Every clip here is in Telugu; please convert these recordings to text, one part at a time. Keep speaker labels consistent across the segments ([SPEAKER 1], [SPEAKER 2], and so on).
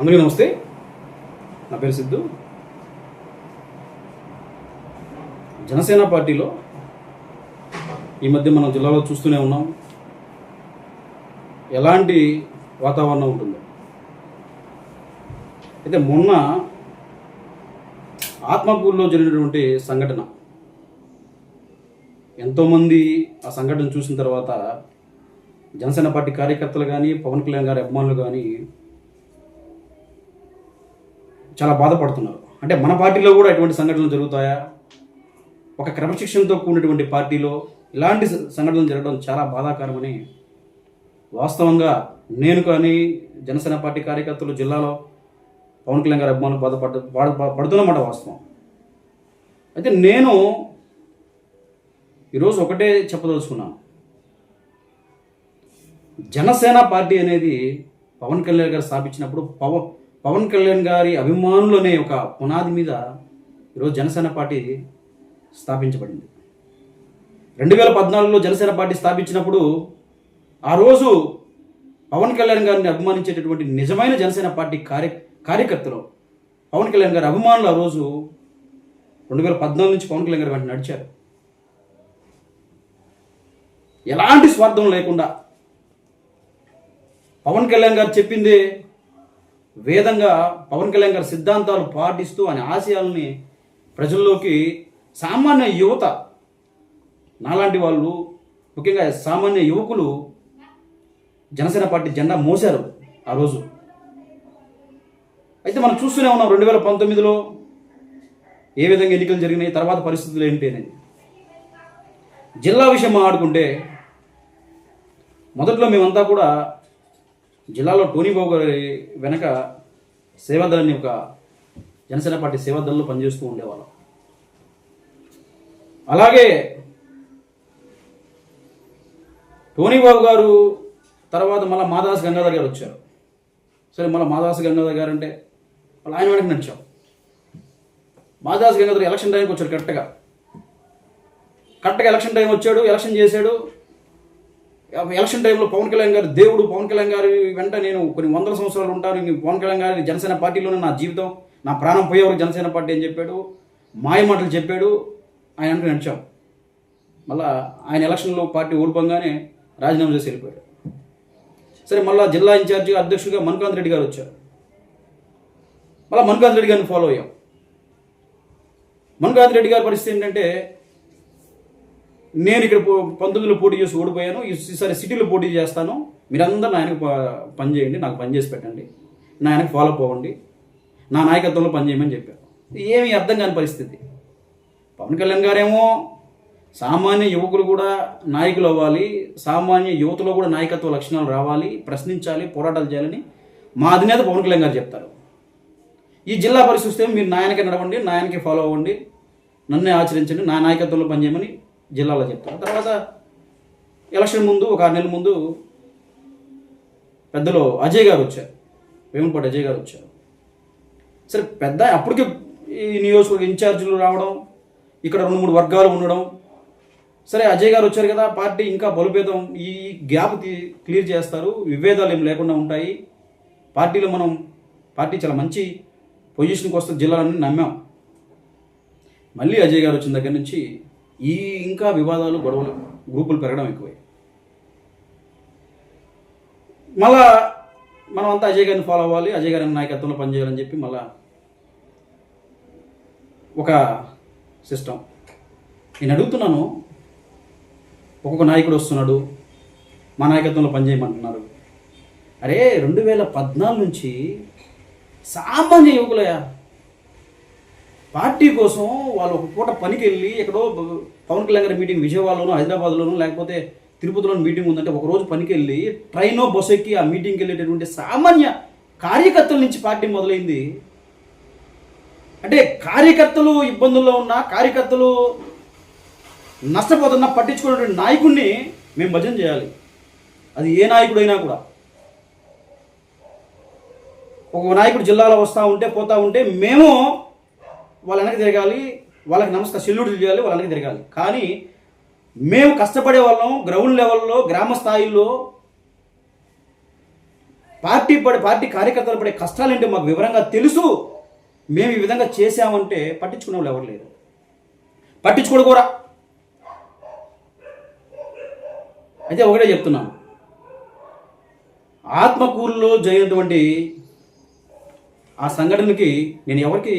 [SPEAKER 1] అందరికీ నమస్తే. నా పేరు సిద్ధు. జనసేన పార్టీలో ఈ మధ్య మనం జిల్లాలో చూస్తూనే ఉన్నాం ఎలాంటి వాతావరణం ఉంటుందో. అయితే మొన్న ఆత్మకూరులో జరిగినటువంటి సంఘటన, ఎంతోమంది ఆ సంఘటన చూసిన తర్వాత జనసేన పార్టీ కార్యకర్తలు కానీ, పవన్ కళ్యాణ్ గారి అభిమానులు కానీ చాలా బాధపడుతున్నారు. అంటే మన పార్టీలో కూడా ఎటువంటి సంఘటనలు జరుగుతాయా? ఒక క్రమశిక్షణతో కూడినటువంటి పార్టీలో ఇలాంటి సంఘటనలు జరగడం చాలా బాధాకరమని వాస్తవంగా నేను కానీ, జనసేన పార్టీ కార్యకర్తలు, జిల్లాలో పవన్ కళ్యాణ్ గారి అభిమానులు పడుతున్నమాట వాస్తవం. అయితే నేను ఈరోజు ఒకటే చెప్పదలుచుకున్నాను. జనసేన పార్టీ అనేది పవన్ కళ్యాణ్ గారు స్థాపించినప్పుడు పవన్ కళ్యాణ్ గారి అభిమానులు అనే ఒక పునాది మీద ఈరోజు జనసేన పార్టీ స్థాపించబడింది. 2014లో జనసేన పార్టీ స్థాపించినప్పుడు ఆ రోజు పవన్ కళ్యాణ్ గారిని అభిమానించేటటువంటి నిజమైన జనసేన పార్టీ కార్యకర్తలు, పవన్ కళ్యాణ్ గారి అభిమానులు ఆ రోజు 2014 నుంచి పవన్ కళ్యాణ్ గారి వెంట నడిచారు. ఎలాంటి స్వార్థం లేకుండా పవన్ కళ్యాణ్ గారు చెప్పిందే వేదంగా పవన్ కళ్యాణ్ గారి సిద్ధాంతాలు పాటిస్తూ ఆయన ఆశయాలని ప్రజల్లోకి సామాన్య యువత, నాలాంటి వాళ్ళు, ముఖ్యంగా సామాన్య యువకులు జనసేన పార్టీ జెండా మోశారు ఆ రోజు. అయితే మనం చూస్తూనే ఉన్నాం 2019లో ఏ విధంగా ఎన్నికలు జరిగినాయి, తర్వాత పరిస్థితులు ఏంటి అనేది. జిల్లా విషయం మాట్లాడుకుంటే మొదట్లో మేమంతా కూడా జిల్లాలో టోనీ బాబు గారి వెనక సేవాదళ్ అని ఒక జనసేన పార్టీ సేవాదళంలో పనిచేస్తూ ఉండేవాళ్ళం. అలాగే టోనీ బాబు గారు తర్వాత మళ్ళీ మాదాస్ గంగాధర్ గారు వచ్చారు. సరే, మళ్ళీ మాదాస్ గంగాధర్ గారు అంటే మళ్ళీ ఆయన వెనక నడిచాం. మాదాస్ గంగాధర్ ఎలక్షన్ టైంకి వచ్చాడు. కరెక్ట్గా ఎలక్షన్ టైం వచ్చాడు, ఎలక్షన్ చేశాడు. ఎలక్షన్ టైంలో పవన్ కళ్యాణ్ గారు దేవుడు, పవన్ కళ్యాణ్ గారి వెంట నేను కొన్ని వందల సంవత్సరాలు ఉంటాను, పవన్ కళ్యాణ్ గారి జనసేన పార్టీలోనే నా జీవితం, నా ప్రాణం పోయేవారు జనసేన పార్టీ అని చెప్పాడు. మాయ మాటలు చెప్పాడు. ఆయన వెంట నడిచాం. మళ్ళీ ఆయన ఎలక్షన్లో పార్టీ ఓడిపోగానే రాజీనామా చేసి వెళ్ళిపోయాడు. సరే, మళ్ళీ జిల్లా ఇన్ఛార్జిగా అధ్యక్షుడిగా మన్కాంత్ రెడ్డి గారు వచ్చారు. మళ్ళీ మన్కాంత్ రెడ్డి గారిని ఫాలో అయ్యాం. మన్కాంత్ రెడ్డి గారి పరిస్థితి ఏంటంటే, నేను ఇక్కడ 19లో పోటీ చేసి ఓడిపోయాను, ఈసారి సిటీలో పోటీ చేస్తాను, మీరందరూ నా ఆయనకు పని చేయండి, నాకు పని చేసి పెట్టండి, నా ఆయనకు ఫాలో అవ్వండి, నా నాయకత్వంలో పని చేయమని చెప్పారు. ఏమీ అర్థం కాని పరిస్థితి. పవన్ కళ్యాణ్ గారేమో సామాన్య యువకులు కూడా నాయకులు అవ్వాలి, సామాన్య యువతలో కూడా నాయకత్వ లక్షణాలు రావాలి, ప్రశ్నించాలి, పోరాటాలు చేయాలని మా అధినేత పవన్ కళ్యాణ్ గారు చెప్తారు. ఈ జిల్లా పరిస్థితి మీరు నా ఆయనకే నడవండి, నా ఆయనకే ఫాలో అవ్వండి, నన్నే ఆచరించండి, నా నాయకత్వంలో పనిచేయమని జిల్లాలో చెప్తారు. తర్వాత ఎలక్షన్ ముందు ఒక 6 నెలల ముందు పెద్దలు అజయ్ గారు వచ్చారు, వేములపాటి అజయ్ గారు వచ్చారు. సరే, పెద్ద అప్పటికే ఈ నియోజకవర్గ ఇన్ఛార్జీలు రావడం, ఇక్కడ 2-3 వర్గాలు ఉండడం. సరే, అజయ్ గారు వచ్చారు కదా, పార్టీ ఇంకా బలోపేతం, ఈ గ్యాప్ క్లియర్ చేస్తారు, విభేదాలు ఏం లేకుండా ఉంటాయి, పార్టీలో పార్టీ చాలా మంచి పొజిషన్కి వస్తుంది జిల్లాలని నమ్మాం. మళ్ళీ అజయ్ గారు వచ్చిన దగ్గర నుంచి ఇంకా వివాదాలు, గొడవలు, గ్రూపులు పెరగడం ఎక్కువై, మళ్ళా మనం అంతా అజయ్ గారిని ఫాలో అవ్వాలి, అజయ్ గారి నాయకత్వంలో పనిచేయాలని చెప్పి మళ్ళా ఒక సిస్టమ్. నేను అడుగుతున్నాను, ఒక్కొక్క నాయకుడు వస్తున్నాడు, మా నాయకత్వంలో పనిచేయమంటున్నారు. అరే, 2014 నుంచి సామాన్య యువకులయా, పార్టీ కోసం వాళ్ళు ఒక పూట పనికి వెళ్ళి ఎక్కడో పవన్ కళ్యాణ్ గారి మీటింగ్ విజయవాడలోనూ, హైదరాబాద్లోనూ, లేకపోతే తిరుపతిలోనూ మీటింగ్ ఉందంటే ఒకరోజు పనికి వెళ్ళి ట్రైనో బస్సు ఎక్కి ఆ మీటింగ్కి వెళ్ళేటటువంటి సామాన్య కార్యకర్తల నుంచి పార్టీ మొదలైంది. అంటే కార్యకర్తలు ఇబ్బందుల్లో ఉన్న, కార్యకర్తలు నష్టపోతున్నా పట్టించుకునేటువంటి నాయకుడిని మేము భజన చేయాలి. అది ఏ నాయకుడైనా కూడా. ఒక నాయకుడు జిల్లాలో వస్తూ ఉంటే, పోతూ ఉంటే మేము వాళ్ళ వెనక తిరగాలి, వాళ్ళకి సెల్యూట్ చేయాలి, వాళ్ళ వెనక తిరగాలి. కానీ మేము కష్టపడే వాళ్ళం గ్రౌండ్ లెవెల్లో, గ్రామ స్థాయిలో పార్టీ కార్యకర్తలు పడే కష్టాలేంటి మాకు వివరంగా తెలుసు. మేము ఈ విధంగా చేశామంటే పట్టించుకునే వాళ్ళు ఎవరు లేరు. పట్టించుకోడు కూడా. అయితే ఒకటే చెప్తున్నాను, ఆత్మకూరులో జరిగినటువంటి ఆ సంఘటనకి నేను ఎవరికి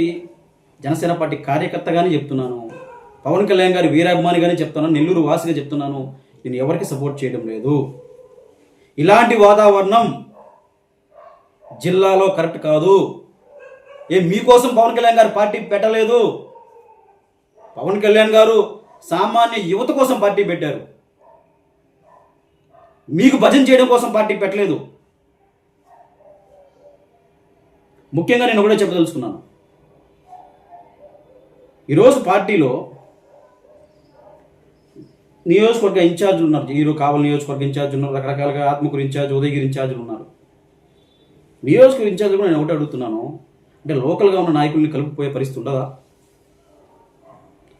[SPEAKER 1] జనసేన పార్టీ కార్యకర్తగానే చెప్తున్నాను, పవన్ కళ్యాణ్ గారి వీరాభిమానిగానే చెప్తున్నాను, నెల్లూరు వాసిగా చెప్తున్నాను, నేను ఎవరికి సపోర్ట్ చేయడం లేదు. ఇలాంటి వాతావరణం జిల్లాలో కరెక్ట్ కాదు. మీకోసం పవన్ కళ్యాణ్ గారు పార్టీ పెట్టలేదు. పవన్ కళ్యాణ్ గారు సామాన్య యువత కోసం పార్టీ పెట్టారు. మీకు భజన చేయడం కోసం పార్టీ పెట్టలేదు. ముఖ్యంగా నేను ఒకటే చెప్పదలుచుకున్నాను, ఈరోజు పార్టీలో నియోజకవర్గ ఇన్ఛార్జీలు ఉన్నారు. ఈరోజు కావలి నియోజకవర్గ ఇన్ఛార్జీలు ఉన్నారు, రకరకాలుగా ఆత్మకూరు ఇన్ఛార్జ్, ఉదయగిరి ఇన్ఛార్జీలు ఉన్నారు. నియోజకవర్గ ఇన్ఛార్జీలు కూడా నేను ఒకటే అడుగుతున్నాను, అంటే లోకల్గా ఉన్న నాయకుల్ని కలుపుకుపోయే పరిస్థితి ఉండదా?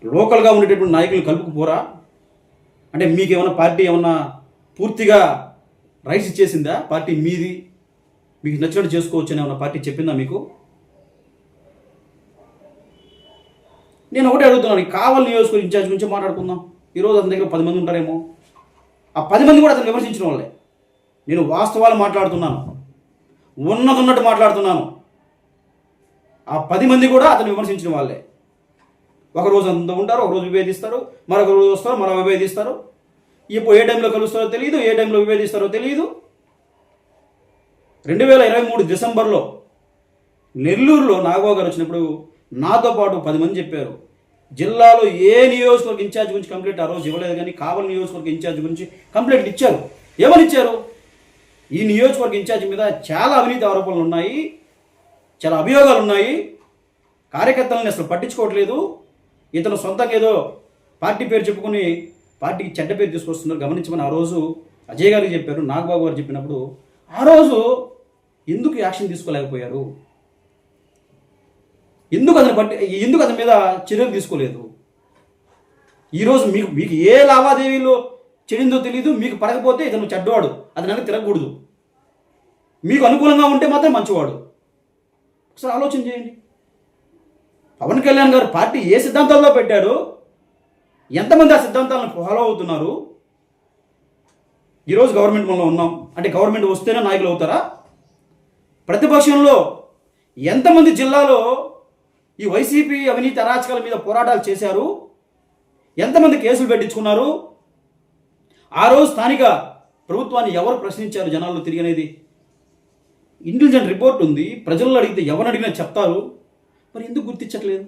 [SPEAKER 1] లోకల్గా ఉండేటటువంటి నాయకుల్ని కలుపుకుపోరా? అంటే మీకేమన్నా పార్టీ ఏమన్నా పూర్తిగా రైట్స్ ఇచ్చేసిందా? పార్టీ మీది, మీకు నచ్చినట్టు చేసుకోవచ్చు అని ఏమన్నా పార్టీ చెప్పిందా మీకు? నేను ఒకటే అడుగుతున్నాను, కావలి నియోజకవర్గ ఇన్ఛార్జ్ గురించి మాట్లాడుకుందాం. ఈరోజు అతని దగ్గర 10 మంది ఉంటారేమో. ఆ 10 మంది కూడా అతను విమర్శించిన వాళ్ళే. నేను వాస్తవాలు మాట్లాడుతున్నాను, ఉన్నట్టు మాట్లాడుతున్నాను. ఆ 10 మంది కూడా అతను విమర్శించిన వాళ్ళే. ఒకరోజు అంత ఉంటారు, ఒకరోజు విభేదిస్తారు, మరొక రోజు వస్తారు, మరో విభేదిస్తారు. ఇప్పుడు ఏ టైంలో కలుస్తారో తెలియదు, ఏ టైంలో విభేదిస్తారో తెలియదు. 2023 డిసెంబర్లో నెల్లూరులో నాగబాబు గారు వచ్చినప్పుడు నాతో పాటు 10 మంది చెప్పారు, జిల్లాలో ఏ నియోజకవర్గ ఇన్ఛార్జ్ గురించి కంప్లైంట్ ఆ రోజు ఇవ్వలేదు, కానీ కావలి నియోజకవర్గ ఇన్ఛార్జ్ గురించి కంప్లైంట్ ఇచ్చారు. ఏమని ఇచ్చారు? ఈ నియోజకవర్గ ఇన్ఛార్జ్ మీద చాలా అవినీతి ఆరోపణలు ఉన్నాయి, చాలా అభియోగాలు ఉన్నాయి, కార్యకర్తలని అసలు పట్టించుకోవట్లేదు, ఇతను సొంతంగా ఏదో పార్టీ పేరు చెప్పుకుని పార్టీకి చెడ్డ పేరు తీసుకొస్తున్నారు, గమనించమని ఆ రోజు అజయ్ గారికి చెప్పారు. నాగబాబు గారు చెప్పినప్పుడు ఆ రోజు ఎందుకు యాక్షన్ తీసుకోలేకపోయారు? ఎందుకు అతని మీద చర్యలు తీసుకోలేదు? ఈరోజు మీకు ఏ లావాదేవీలో చెడిందో తెలియదు. మీకు పడకపోతే ఇతను చెడ్డవాడు, అతను తిరగకూడదు. మీకు అనుకూలంగా ఉంటే మాత్రం మంచివాడు. ఒకసారి ఆలోచన చేయండి. పవన్ కళ్యాణ్ గారు పార్టీ ఏ సిద్ధాంతాల్లో పెట్టాడు, ఎంతమంది ఆ సిద్ధాంతాలను ఫాలో అవుతున్నారు? ఈరోజు గవర్నమెంట్ మనలో ఉన్నాం అంటే గవర్నమెంట్ వస్తేనే నాయకులు అవుతారా? ప్రతిపక్షంలో ఎంతమంది జిల్లాలో ఈ వైసీపీ అవినీతి అరాచకాల మీద పోరాటాలు చేశారు? ఎంతమంది కేసులు పెట్టించుకున్నారు? ఆ రోజు స్థానిక ప్రభుత్వాన్ని ఎవరు ప్రశ్నించారు? జనాల్లో తిరిగినది ఇంటెలిజెంట్ రిపోర్ట్ ఉంది. ప్రజల్లో అడిగితే ఎవరిని అడిగినా చెప్తారు. మరి ఎందుకు గుర్తించట్లేదు?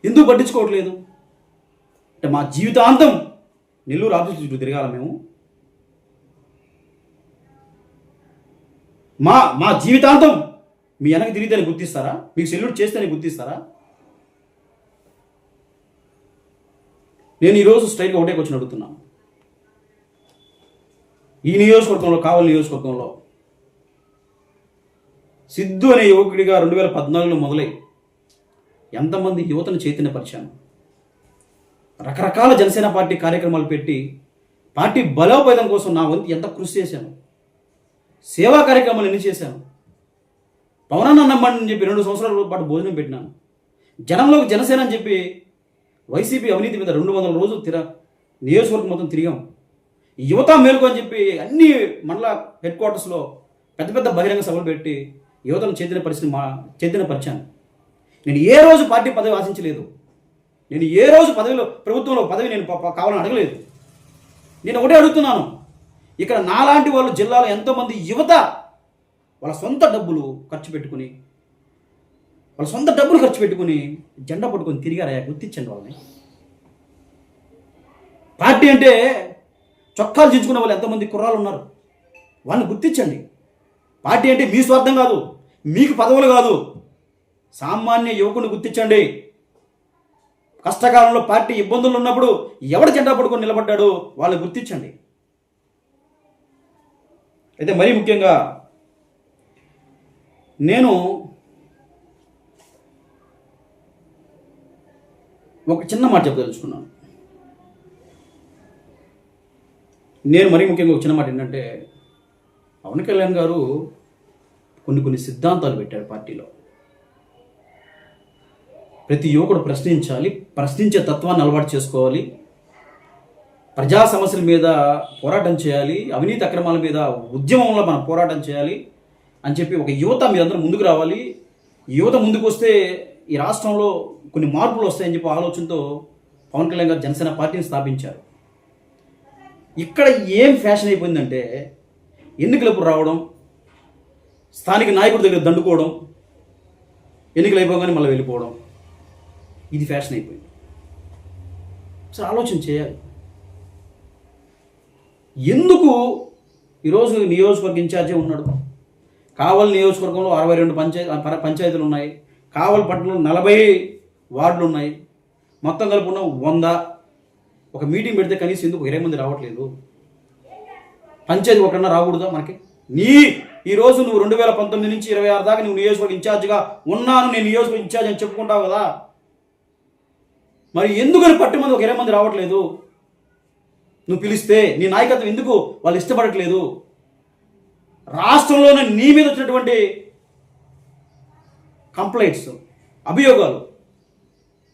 [SPEAKER 1] ఎందుకు పట్టించుకోవట్లేదు? అంటే మా జీవితాంతం నెల్లూరు ఆఫీసు చుట్టూ తిరగాల మేము? మా జీవితాంతం మీ వెనక తిరిగితేనే గుర్తిస్తారా? మీకు సెల్యూట్ చేస్తేనే గుర్తిస్తారా? నేను ఈరోజు స్ట్రైట్గా ఒకటే క్వశ్చన్ అడుగుతున్నాను. ఈ నియోజకవర్గంలో, కావలి నియోజకవర్గంలో సిద్ధు అనే యువకుడిగా 2014లో మొదలై ఎంతమంది యువతను చైతన్యపరిచాను. రకరకాల జనసేన పార్టీ కార్యక్రమాలు పెట్టి పార్టీ బలోపేతం కోసం నా వంతు ఎంత కృషి చేశాను. సేవా కార్యక్రమాలు ఎన్ని చేశాను. పవనన్న నమ్మని చెప్పి 2 సంవత్సరాల పాటు భోజనం పెట్టినాను. జనంలోకి జనసేన అని చెప్పి వైసీపీ అవినీతి మీద 200 రోజులు నియోజకవర్గం మొత్తం తిరిగాం. యువత మేలుకు అని చెప్పి అన్ని మండల హెడ్ క్వార్టర్స్లో పెద్ద పెద్ద బహిరంగ సభలు పెట్టి యువతను చైతన్యపరిచాను. నేను ఏ రోజు పార్టీ పదవి ఆశించలేదు. నేను ఏ రోజు ప్రభుత్వంలో పదవి నేను కావాలని అడగలేదు. నేను ఒకటే అడుగుతున్నాను, ఇక్కడ నాలాంటి వాళ్ళు జిల్లాలో ఎంతోమంది యువత వాళ్ళ సొంత డబ్బులు ఖర్చు పెట్టుకుని జెండా పట్టుకొని తిరిగారయ్యా, గుర్తించండి వాళ్ళని. పార్టీ అంటే చొక్కాలు చించుకునే వాళ్ళు ఎంతమంది కుర్రాలు ఉన్నారు, వాళ్ళని గుర్తించండి. పార్టీ అంటే మీ స్వార్థం కాదు, మీకు పదవులు కాదు, సామాన్య యువకుని గుర్తించండి. కష్టకాలంలో పార్టీ ఇబ్బందులు ఉన్నప్పుడు ఎవడు జెండా పట్టుకొని నిలబడ్డాడో వాళ్ళని గుర్తించండి. అయితే మరీ ముఖ్యంగా నేను ఒక చిన్న మాట చెప్పదలుచుకున్నాను. నేను మరీ ముఖ్యంగా ఒక చిన్న మాట ఏంటంటే, పవన్ కళ్యాణ్ గారు కొన్ని సిద్ధాంతాలు పెట్టాడు పార్టీలో. ప్రతి యువకుడు ప్రశ్నించాలి, ప్రశ్నించే తత్వాన్ని అలవాటు చేసుకోవాలి, ప్రజా సమస్యల మీద పోరాటం చేయాలి, అవినీతి అక్రమాల మీద ఉద్యమంలో మనం పోరాటం చేయాలి అని చెప్పి ఒక యువత మీరందరూ ముందుకు రావాలి. యువత ముందుకు వస్తే ఈ రాష్ట్రంలో కొన్ని మార్పులు వస్తాయని చెప్పి ఆలోచనతో పవన్ కళ్యాణ్ గారు జనసేన పార్టీని స్థాపించారు. ఇక్కడ ఏం ఫ్యాషన్ అయిపోయిందంటే ఎన్నికలప్పుడు రావడం, స్థానిక నాయకుడి దగ్గర దండుకోవడం, ఎన్నికలు అయిపోగానే మళ్ళీ వెళ్ళిపోవడం, ఇది ఫ్యాషన్ అయిపోయింది. అసలు ఆలోచన చేయాలి. ఎందుకు ఈరోజు నియోజకవర్గ ఇన్ఛార్జే ఉన్నాడు? కావలి నియోజకవర్గంలో 62 పంచాయతీలు ఉన్నాయి. కావలి పట్టణంలో 40 వార్డులు ఉన్నాయి. మొత్తం కలుపుకున్న 100. ఒక మీటింగ్ పెడితే కనీసం ఎందుకు 20 మంది రావట్లేదు? పంచాయతీ ఒకటన్నా రాకూడదా మనకి? ఈరోజు నువ్వు 2019 నుంచి 26 దాకా నువ్వు నియోజకవర్గ ఇన్ఛార్జిగా ఉన్నాను, నేను నియోజకవర్గ ఇన్ఛార్జ్ అని చెప్పుకుంటావు కదా, మరి ఎందుకని పట్టుమంది ఒక 20 మంది రావట్లేదు? నువ్వు పిలిస్తే నీ నాయకత్వం ఎందుకు వాళ్ళు ఇష్టపడట్లేదు? రాష్ట్రంలోనే నీ మీద వచ్చినటువంటి కంప్లైంట్స్, అభియోగాలు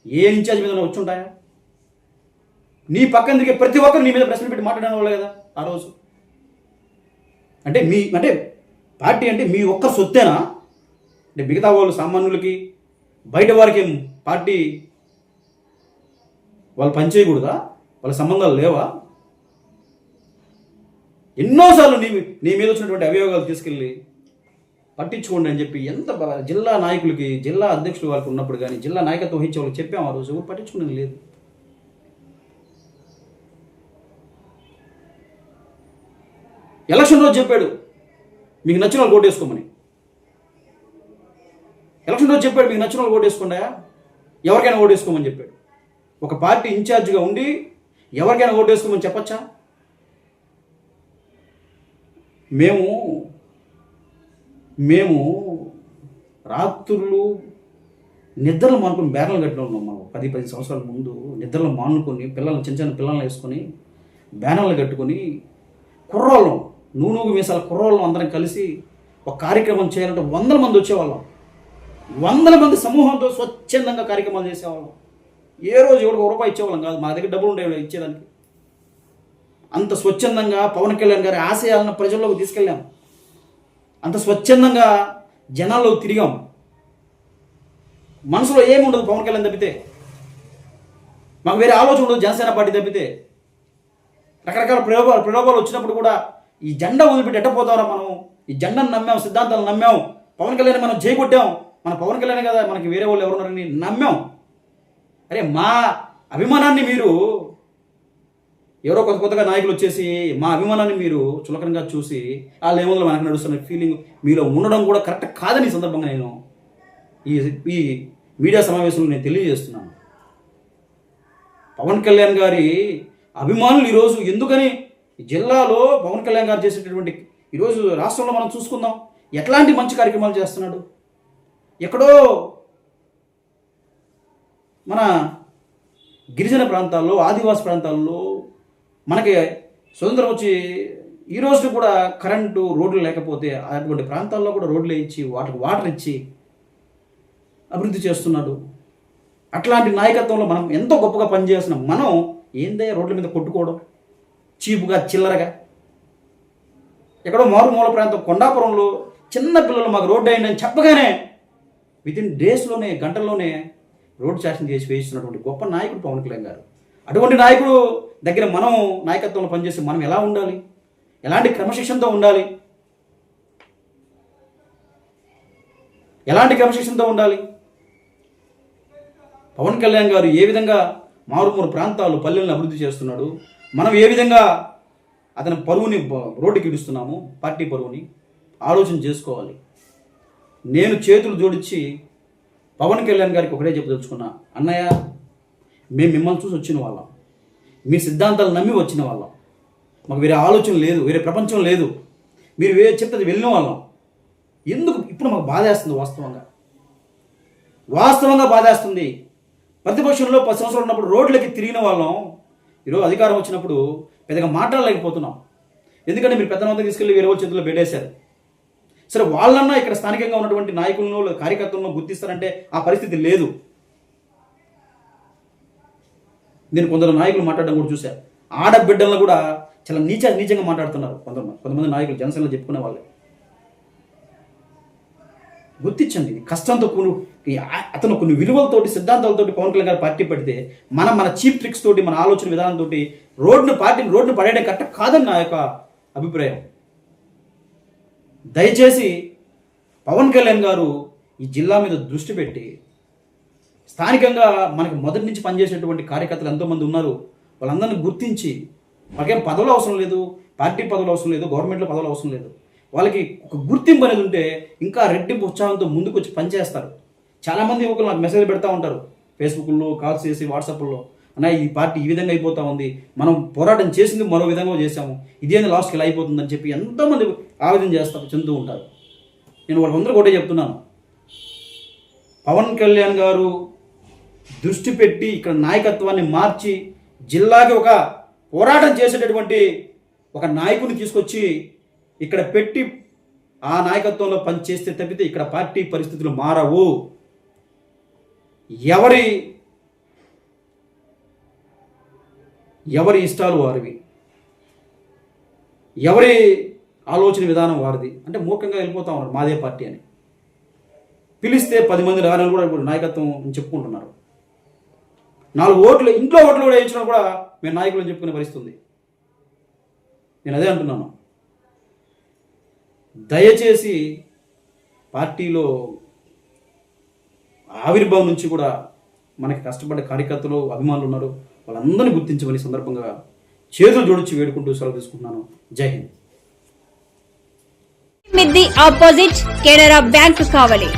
[SPEAKER 1] ఏ ఇన్ఛార్జ్ మీద వచ్చి ఉంటాయా? నీ పక్కన తిరిగే ప్రతి ఒక్కరు నీ మీద ప్రశ్న పెట్టి మాట్లాడడం వల్ల కదా ఆ రోజు. అంటే పార్టీ అంటే మీ ఒక్క సొత్తేనా? అంటే మిగతా వాళ్ళు సామాన్యులకి బయట వారికి పార్టీ వాళ్ళు పనిచేయకూడదా? వాళ్ళ సంబంధాలు లేవా? ఎన్నోసార్లు నీ మీద వచ్చినటువంటి అభియోగాలు తీసుకెళ్ళి పట్టించుకోండి అని చెప్పి ఎంత జిల్లా నాయకులకి, జిల్లా అధ్యక్షులు వాళ్ళకి ఉన్నప్పుడు కానీ, జిల్లా నాయకత్వం వహించే వాళ్ళకి చెప్పాము. ఆ రోజు ఎవరు పట్టించుకునేది లేదు. ఎలక్షన్ రోజు చెప్పాడు మీకు నచ్చిన వాళ్ళు ఓటు వేసుకోమని. ఎలక్షన్ రోజు చెప్పాడు మీకు నచ్చిన వాళ్ళు ఓటు వేసుకోండా, ఎవరికైనా ఓటు వేసుకోమని చెప్పాడు. ఒక పార్టీ ఇన్ఛార్జిగా ఉండి ఎవరికైనా ఓటు వేసుకోమని చెప్పచ్చా? మేము రాత్రులు నిద్రలు మానుకొని బ్యానర్లు కట్టిన ఉన్నాం. మనం 10 సంవత్సరాల ముందు నిద్రలు మానుకొని చిన్న పిల్లల్ని వేసుకొని బ్యానర్లు కట్టుకొని కుర్రోళ్ళం, నూనూగు మీసాల కుర్రోళ్ళం అందరం కలిసి ఒక కార్యక్రమం చేయాలంటే 100 మంది వచ్చేవాళ్ళం. 100 మంది సమూహంతో స్వచ్ఛందంగా కార్యక్రమాలు చేసేవాళ్ళం. ఏ రోజు ఎవరికి ₹1 ఇచ్చేవాళ్ళం కాదు, మా దగ్గర డబ్బులు ఉండేవి ఇచ్చేదానికి. అంత స్వచ్ఛందంగా పవన్ కళ్యాణ్ గారి ఆశయాలను ప్రజల్లోకి తీసుకెళ్ళాం. అంత స్వచ్ఛందంగా జనాల్లో తిరిగాం. మనసులో ఏముండదు పవన్ కళ్యాణ్ తప్పితే, మాకు వేరే ఆలోచన ఉండదు జనసేన పార్టీ తప్పితే. రకరకాల ప్రలోభాలు వచ్చినప్పుడు కూడా ఈ జెండా వదిలిపెట్టి ఎట్టపోతారా మనం? ఈ జెండాను నమ్మాం, సిద్ధాంతాలు నమ్మాం, పవన్ కళ్యాణ్ మనం చేయగొట్టాం. మన పవన్ కళ్యాణ్ కదా మనకి వేరే వాళ్ళు ఎవరున్నారని నమ్మాం. అరే మా అభిమానాన్ని మీరు ఎవరో కొత్తగా నాయకులు వచ్చేసి మా అభిమానాన్ని మీరు చులకనగా చూసి వాళ్ళు ఏమో మనకు నడుస్తున్న ఫీలింగ్ మీలో ఉండడం కూడా కరెక్ట్ కాదని సందర్భంగా నేను ఈ మీడియా సమావేశంలో నేను తెలియజేస్తున్నాను. పవన్ కళ్యాణ్ గారి అభిమానులు ఈరోజు ఎందుకని జిల్లాలో పవన్ కళ్యాణ్ గారు చేసేటటువంటి ఈరోజు రాష్ట్రంలో మనం చూసుకుందాం ఎట్లాంటి మంచి కార్యక్రమాలు చేస్తున్నాడు. ఎక్కడో మన గిరిజన ప్రాంతాల్లో, ఆదివాసి ప్రాంతాల్లో మనకి స్వతంత్రం వచ్చి ఈ రోజు కూడా కరెంటు, రోడ్లు లేకపోతే అటువంటి ప్రాంతాల్లో కూడా రోడ్లు ఇచ్చి వాటర్ ఇచ్చి అభివృద్ధి చేస్తున్నాడు. అట్లాంటి నాయకత్వంలో మనం ఎంతో గొప్పగా పనిచేసిన మనం ఏందే రోడ్ల మీద కొట్టుకోవడం, చీపుగా చిల్లరగా. ఎక్కడో మారుమూల ప్రాంతం కొండాపురంలో చిన్న పిల్లలు మాకు రోడ్డు అయిందని చెప్పగానే వితిన్ డేస్లోనే, గంటల్లోనే రోడ్ శాసనం చేసి వేయిస్తున్నటువంటి గొప్ప నాయకుడు పవన్ కళ్యాణ్ గారు. అటువంటి నాయకుడు దగ్గర మనం నాయకత్వంలో పనిచేసి మనం ఎలా ఉండాలి, ఎలాంటి క్రమశిక్షణతో ఉండాలి, పవన్ కళ్యాణ్ గారు ఏ విధంగా మారుమూల ప్రాంతాలు, పల్లెలను అభివృద్ధి చేస్తున్నాడు, మనం ఏ విధంగా అతని పరువుని రోడ్డుకి ఇడుస్తున్నాము, పార్టీ పరువుని ఆలోచన చేసుకోవాలి. నేను చేతులు జోడించి పవన్ కళ్యాణ్ గారికి ఒకటే చెప్పదలుచుకున్నా, అన్నయ్య మేము మిమ్మల్ని చూసి వచ్చిన వాళ్ళం, మీ సిద్ధాంతాలు నమ్మి వచ్చిన వాళ్ళం, మాకు వేరే ఆలోచన లేదు, వేరే ప్రపంచం లేదు, మీరు వేరే చెప్తే వెళ్ళిన వాళ్ళం. ఎందుకు ఇప్పుడు మాకు బాధేస్తుంది, వాస్తవంగా బాధేస్తుంది. ప్రతిపక్షంలో 10 సంవత్సరాలు ఉన్నప్పుడు రోడ్లకి తిరిగిన వాళ్ళం ఈరోజు అధికారం వచ్చినప్పుడు పెద్దగా మాట్లాడలేకపోతున్నాం. ఎందుకంటే మీరు పెద్ద మంది తీసుకెళ్ళి వేరే వాళ్ళ చేతుల్లో పెట్టేశారు. సరే వాళ్ళన్నా ఇక్కడ స్థానికంగా ఉన్నటువంటి నాయకులను కార్యకర్తలను గుర్తిస్తారంటే ఆ పరిస్థితి లేదు. నేను కొందరు నాయకులు మాట్లాడడం కూడా చూశాను. ఆడబిడ్డలను కూడా చాలా నీచంగా మాట్లాడుతున్నారు కొంతమంది నాయకులు, జనసేనలో చెప్పుకునే వాళ్ళే. గుర్తించండి, కష్టంతో అతను కొన్ని విలువలతోటి సిద్ధాంతాలతోటి పవన్ కళ్యాణ్ గారు పార్టీ పెడితే మన చీప్ ట్రిక్స్ తోటి, మన ఆలోచన విధానంతో రోడ్డును పడేయడం కరెక్ట్ కాదని నా యొక్క అభిప్రాయం. దయచేసి పవన్ కళ్యాణ్ గారు ఈ జిల్లా మీద దృష్టి పెట్టి స్థానికంగా మనకి మొదటి నుంచి పనిచేసేటువంటి కార్యకర్తలు ఎంతోమంది ఉన్నారు, వాళ్ళందరినీ గుర్తించి వాళ్ళకేం పదవులు అవసరం లేదు, పార్టీ పదవులు అవసరం లేదు, గవర్నమెంట్లో పదవులు అవసరం లేదు, వాళ్ళకి ఒక గుర్తింపు అనేది ఉంటే ఇంకా రెట్టింపు ఉత్సాహంతో ముందుకు వచ్చి పనిచేస్తారు. చాలామంది యువకులు నాకు మెసేజ్ పెడతా ఉంటారు ఫేస్బుక్లో, కాల్స్ చేసి, వాట్సాప్లో, అన్న ఈ పార్టీ ఈ విధంగా అయిపోతా ఉంది, మనం పోరాటం చేసింది మరో విధంగా చేసాము, ఇదేంది లాస్ట్కి ఇలా అయిపోతుందని చెప్పి ఎంతోమంది ఆవేదన చెందుతూ ఉంటారు. నేను వాళ్ళందరూ ఒకటే చెప్తున్నాను, పవన్ కళ్యాణ్ గారు దృష్టి పెట్టి ఇక్కడ నాయకత్వాన్ని మార్చి జిల్లాకి ఒక పోరాటం చేసేటటువంటి ఒక నాయకుడిని తీసుకొచ్చి ఇక్కడ పెట్టి ఆ నాయకత్వంలో పనిచేస్తే తప్పితే ఇక్కడ పార్టీ పరిస్థితులు మారవు. ఎవరి ఇష్టాలు వారివి, ఎవరి ఆలోచన విధానం వారిది. అంటే మూర్ఖంగా వెళ్ళిపోతా ఉన్నారు మాదే పార్టీ అని. పిలిస్తే 10 మంది రానని కూడా ఇప్పుడు నాయకత్వం చెప్పుకుంటున్నారు. 4 ఓట్లు, ఇంట్లో ఓట్లు కూడా వేయించినా కూడా మేము నాయకులను చెప్పుకునే పరిస్థితి ఉంది. నేను అదే అంటున్నాను, దయచేసి పార్టీలో ఆవిర్భావం నుంచి కూడా మనకి కష్టపడ్డ కార్యకర్తలు, అభిమానులు ఉన్నారు, వాళ్ళందరినీ గుర్తించమని సందర్భంగా చేతులు జోడించి వేడుకుంటూ సెలవు తీసుకుంటున్నాను. జై హింద్.
[SPEAKER 2] మిద్ది ఆపోజిట్ కెనరా బ్యాంక్ కావలి.